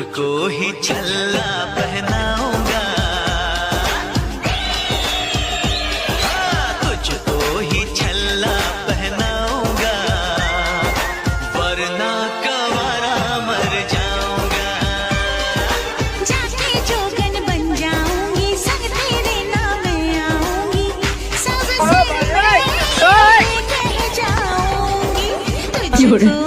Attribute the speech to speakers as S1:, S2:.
S1: तुझको ही छल्ला पहनाऊंगा, हाँ, तुझको ही छल्ला पहनाऊंगा, वरना कवारा मर जाऊंगा।
S2: जाके जोगन बन जाऊंगी, संग तेरे नाम आऊंगी, सबसे कह जाऊंगी तुझको